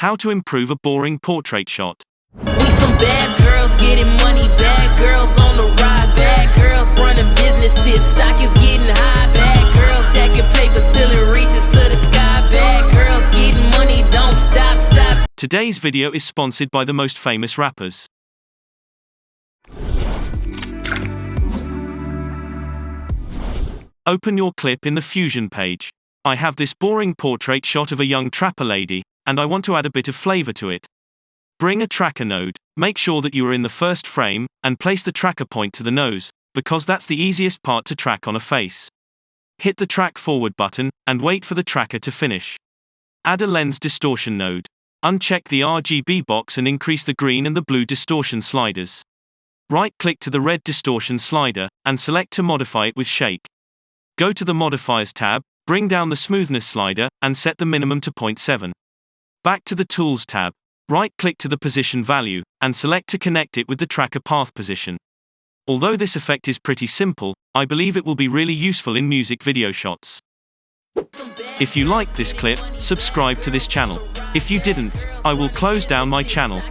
How to improve a boring portrait shot. We some bad girls getting money, bad girls on the rise, bad girls running businesses, stock is getting high, bad girls stacking paper till it reaches to the sky, bad girls getting money, don't stop. Today's video is sponsored by the most famous rappers. Open your clip in the Fusion page. I have this boring portrait shot of a young trapper lady, and I want to add a bit of flavor to it. Bring a tracker node, make sure that you are in the first frame, and place the tracker point to the nose, because that's the easiest part to track on a face. Hit the track forward button, and wait for the tracker to finish. Add a lens distortion node. Uncheck the RGB box and increase the green and the blue distortion sliders. Right-click to the red distortion slider, and select to modify it with shake. Go to the Modifiers tab, bring down the smoothness slider, and set the minimum to 0.7. Back to the Tools tab. Right-click to the position value, and select to connect it with the tracker path position. Although this effect is pretty simple, I believe it will be really useful in music video shots. If you liked this clip, subscribe to this channel. If you didn't, I will close down my channel.